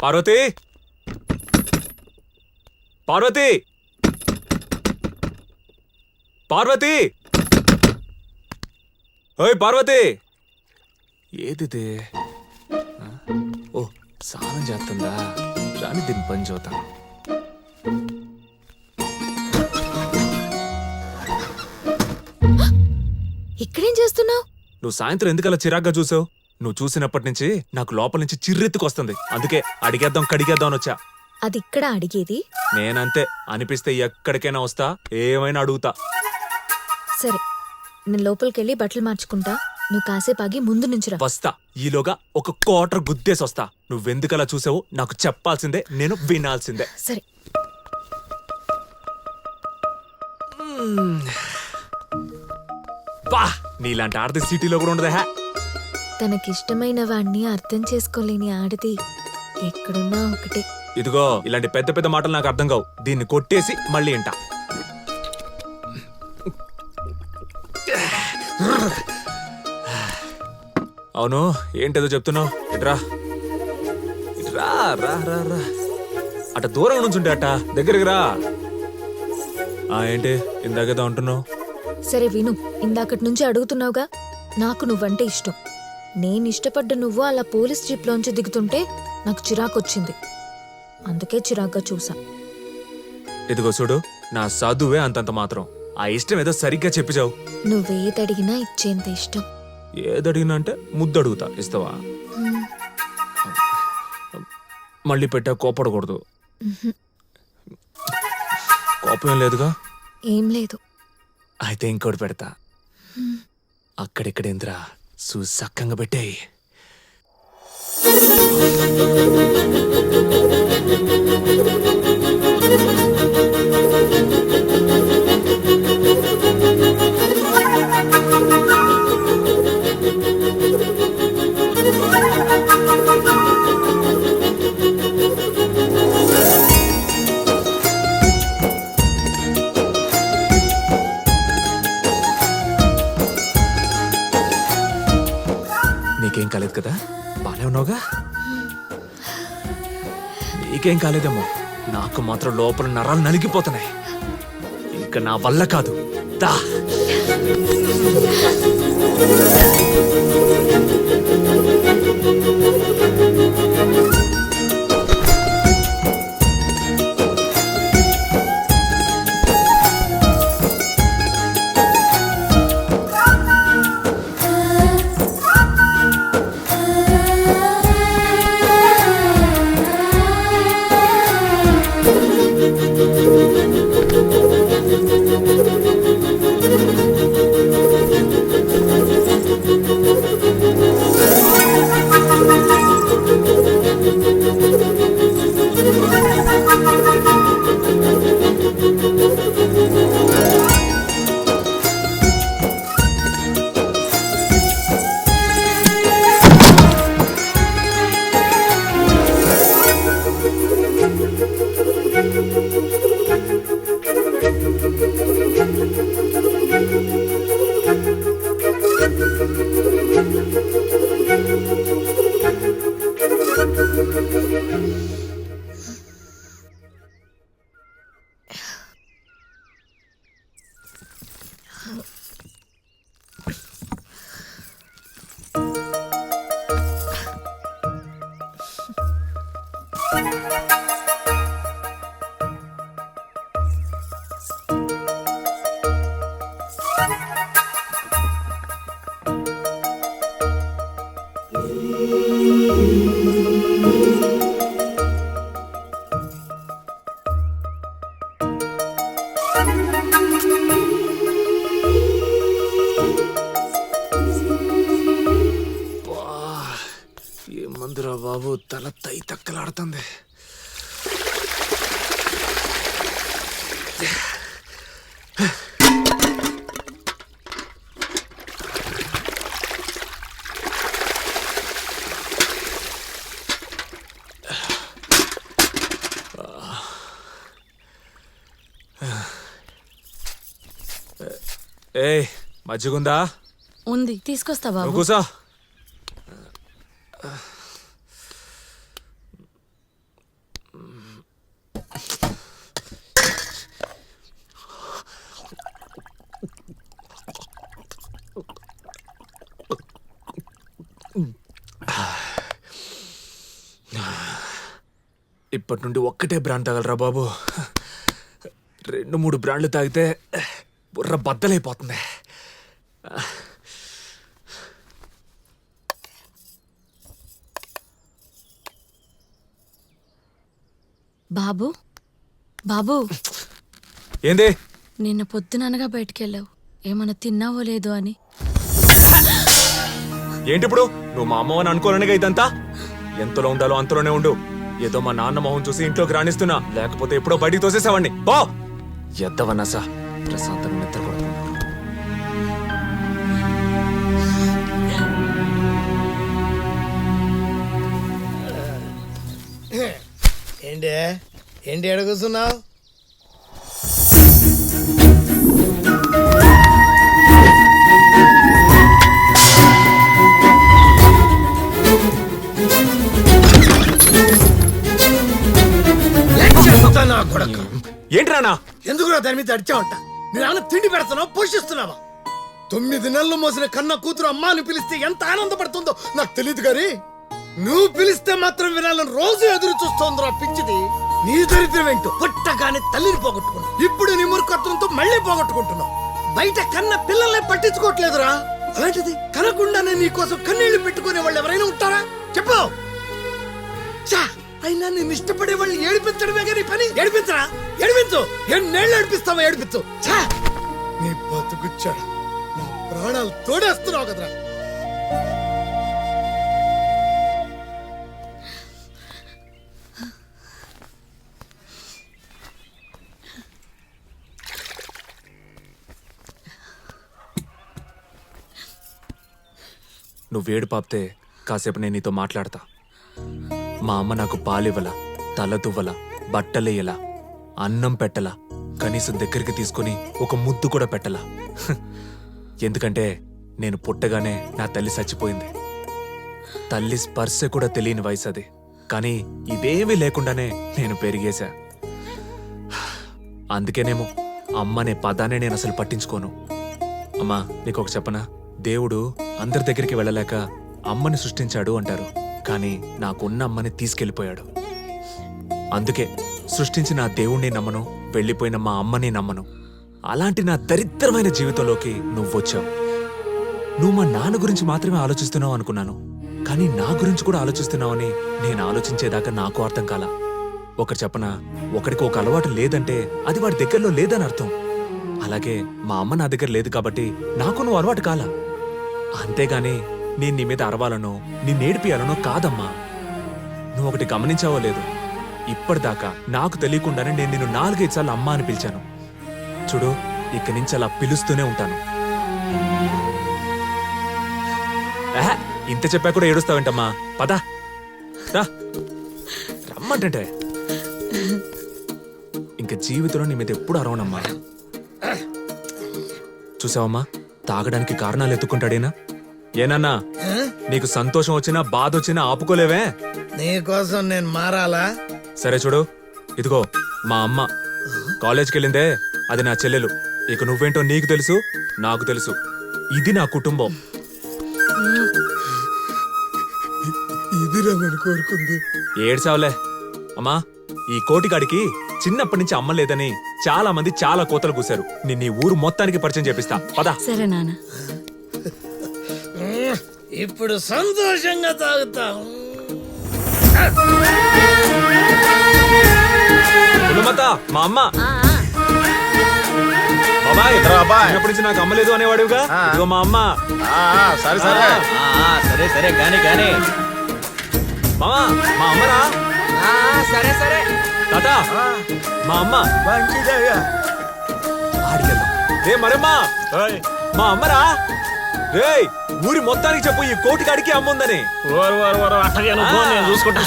పార్వతి పార్వతి పార్వతి ఓయ్ పార్వతి ఏదిదే ఓ స్నానం చేస్తుందా రాని దీని పని చూద్దాం. ఇక్కడేం చేస్తున్నావు? నువ్వు సాయంత్రం ఎందుకలా చిరాగ్గా చూసావు? నువ్వు చూసినప్పటి నుంచి నాకు లోపల నుంచి చిర్రెత్తుకొస్తుంది. అందుకే అడిగేద్దాం కడిగేద్దాం అని వచ్చా. అది ఇక్కడ అడిగేది? నేనంతే, అనిపిస్తే ఎక్కడికైనా వస్తా, ఏమైనా అడుగుతా. సరే, నేను లోపలికెళ్ళి బట్టలు మార్చుకుంటా, నువ్వు కాసేపు ఆగి ముందు నుంచి రా. వస్తా, ఈలోగా ఒక క్వార్టర్ గుద్దేసి వస్తా. నువ్వెందుకలా చూసావు నాకు చెప్పాల్సిందే, నేను వినాల్సిందే. సరే. బా, నీలాంటి ఆడది సిటీలో కూడా ఉండదా? తనకిష్టమైన వాణ్ణి అర్థం చేసుకోలేని ఆడది ఎక్కడున్నా ఒకటే. ఇదిగో, ఇలాంటి పెద్ద పెద్ద మాటలు నాకు అర్థం కావు. దీన్ని కొట్టేసి మళ్ళీ ఇంట. అవును, ఏంటేదో చెప్తున్నావు? ఇట్రా ఇట్రా, రా రా రా. అట దూరం నుంచుంటే అట్ట దగ్గరికి రా. ఏంటి ఇందాకేదో అంటున్నావు? సరే విను, ఇందాకటి నుంచి అడుగుతున్నావుగా, నాకు నువ్వంటే ఇష్టం. నేనిష్టపడ్డ నువ్వు అలా పోలీస్ జీప్లోంచి దిగుతుంటే నాకు చిరాకొచ్చింది. అందుకే చిరాగ్గా చూసా. ఇదిగో చూడు, నా చదువే అంతంత మాత్రం. ఆ ఇష్టం ఏదో సరిగ్గా చెప్పిచావు. నువ్వేదడిగినా ఇచ్చేంత ఇష్టం. ఏదడిగినా అంటే ముద్దు అడుగుతా, ఇస్తావా? మళ్ళీ పెట్టా, కోపడకూడదు. కోపం ఏం లేదుగా? ఏం లేదు. అయితే ఇంకోటి పెడతా. అక్కడిక్కడేంద్రా, సుసక్కంగా పెట్టేయి. నీకేం కాలేదు కదా? బానే ఉన్నావుగా? నీకేం కాలేదేమో, నాకు మాత్రం లోపల నరాలు నలిగిపోతున్నాయి. ఇంకా నా వల్ల కాదు. దా. ఏమందిరా బాబు, తల తై తక్కలాడుతుంది. ఏ మజ్జిగుందా? ఉంది, తీసుకొస్తా బాబు. కూసా. ఇప్పటి నుండి ఒక్కటే బ్రాండ్ తాగలరా బాబు. 2-3 బ్రాండ్లు తాగితే బుర్ర బద్దలైపోతుంది. బాబు బాబు ఏంది? నిన్న పొద్దుననగా బయటికెళ్ళావు, ఏమన్నా తిన్నావో లేదో అని. ఏంటి ఇప్పుడు? నువ్వు మా అమ్మ అని అనుకోవాలనిగా ఇదంతా? ఎంతలో ఉండాలో అంతలోనే ఉండు. ఏదో మా నాన్న మొహం చూసి ఇంట్లోకి రాణిస్తున్నా, లేకపోతే ఎప్పుడో బయటికి తోసేసావండి. పో ఎద్దవన్నా సా ప్రశాంతంగా నిద్ర కొడుతున్నా. ఏంటి ఏంటి ఎడగూస్తున్నావు? ఏంటి రానా? ఎందుకు దాని మీద అడిచావంట? నేను తిండి పెడుతున్నావు, పోషిస్తున్నావా? 9 నెలలు మోసిన కన్న కూతురు అమ్మ అని పిలిస్తే ఎంత ఆనందపడుతుందో నాకు తెలియదు గాని, నువ్వు పిలిస్తే మాత్రం వినాలని రోజు ఎదురు చూస్తోందిరా పిచ్చిది. నీ దరిద్రం ఏంటో పుట్టగానే తల్లిని పోగొట్టుకున్నావు, ఇప్పుడు నీ మూర్ఖత్వంతో మళ్ళీ పోగొట్టుకుంటున్నావు. బయట కన్న పిల్లల్ని పట్టించుకోవట్లేదురా. అలాంటిది కనకుండానే నీ కోసం కన్నీళ్లు పెట్టుకునే వాళ్ళు ఎవరైనా ఉంటారా చెప్పు? చా, అయినా నేను ఇష్టపడే వాళ్ళు ఏడిపించడమే కానీ పని. ఏడిపించరా, ఏడిపించు. ఎన్నేళ్ళు ఏడిపిస్తావా? ఏడిపించు. చా, నీ బతుకుచ్చాడు, నా ప్రాణాలు తోడేస్తున్నావు కదరా. నువ్వేడు పాపితే కాసేపు నేను నీతో మాట్లాడతా. మా అమ్మ నాకు పాలివ్వలా, తల దువ్వలా, బట్టలేయలా, అన్నం పెట్టలా, కనీసం దగ్గరికి తీసుకుని ఒక ముద్దు కూడా పెట్టలా. ఎందుకంటే నేను పుట్టగానే నా తల్లి చచ్చిపోయింది. తల్లి స్పర్శ కూడా తెలియని వయసు అది. కానీ ఇదేమీ లేకుండానే నేను పెరిగేశా. అందుకేనేమో అమ్మ అనే పదాన్ని నేను అసలు పట్టించుకోను. అమ్మా, నీకొక చెప్పనా? దేవుడు అందరి దగ్గరికి వెళ్ళలేక అమ్మని సృష్టించాడు అంటారు, కానీ నాకున్న అమ్మని తీసుకెళ్లిపోయాడు. అందుకే సృష్టించిన ఆ దేవుణ్ణి నమ్మను, వెళ్ళిపోయిన మా అమ్మని నమ్మను. అలాంటి నా దరిద్రమైన జీవితంలోకి నువ్వొచ్చావు. నువ్వు మా నాన్న గురించి మాత్రమే ఆలోచిస్తున్నావు అనుకున్నాను, కానీ నా గురించి కూడా ఆలోచిస్తున్నావని నేను ఆలోచించేదాకా నాకు అర్థం కాలా. ఒకటి చెప్పనా, ఒకడికి ఒక అలవాటు లేదంటే అది వాడి దగ్గరలో లేదని అర్థం. అలాగే మా అమ్మ నా దగ్గర లేదు కాబట్టి నాకు నువ్వు అలవాటు కాలా. అంతేగాని నేను నీ మీద అరవాలనో నిన్నేడిపియాలనో కాదమ్మా. నువ్వు ఒకటి గమనించావో లేదు, ఇప్పటిదాకా నాకు తెలియకుండానే నేను నిన్ను 4-5 సార్లు అమ్మా అని పిలిచాను. చూడు, ఇక్కడి నుంచి అలా పిలుస్తూనే ఉంటాను. ఇంత చెప్పా కూడా ఏడుస్తావేంటమ్మా? పదా రా, రమ్మంటే. ఇంక జీవితంలో నీ మీద ఎప్పుడు అరవనమ్మా. చూసావమ్మా, తాగడానికి కారణాలు ఎత్తుకుంటాడేనా? ఏనన్నా, నీకు సంతోషం వచ్చినా బాధ వచ్చినా ఆపుకోలేవే? నీకోసం నేను మారాలా? సరే చూడు, ఇదిగో మా అమ్మ కాలేజ్కి వెళ్ళిందే, అది నా చెల్లెలు. ఇక నువ్వేంటో నీకు తెలుసు, నాకు తెలుసు. ఇది నా కుటుంబం. ఇదిరా నేను కోరుకుంది. ఏడ్చావులే అమ్మా. ఈ కోటిగాడికి చిన్నప్పటి నుంచి అమ్మ లేదని చాలా మంది చాలా కోతలు కూశారు. నిన్ను ఈ ఊరు మొత్తానికి పరిచయం చేపిస్తా, పదా. సరే నాన్న. ఇప్పుడు సంతోషంగా తాగుతా. మా అమ్మ. బాబాయ్, చిన్నప్పటి నుంచి నాకు అమ్మ లేదు అనేవాడుగా, ఇదిగో మా అమ్మ. సరే సరే సరే సరే గాని గాని మామా, మా అమ్మరా? సరే సరే తాత, మా అమ్మ. రే మరమ్మా, మా అమ్మరా? రే, ఊరి మొత్తానికి చెప్పు ఈ కోటిగాడికి అమ్మ ఉందని. నేను చూసుకుంటా.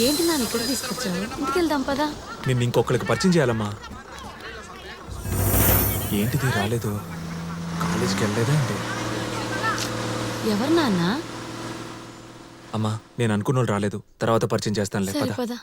ఏంటి నాన్న ఇక్కడ తీసుకొచ్చావు? ఇంటికెళ్దాం పదా. నిన్ను ఇంకొకరికి పరిచయం చేయాలమ్మా. ఏంటిది రాలేదు? కాలేజీకి వెళ్ళలేదా అండి? ఎవరు నాన్న? అమ్మా, నేను అనుకున్న వాళ్ళు రాలేదు, తర్వాత పరిచయం చేస్తానులే, సరే పద. పదా.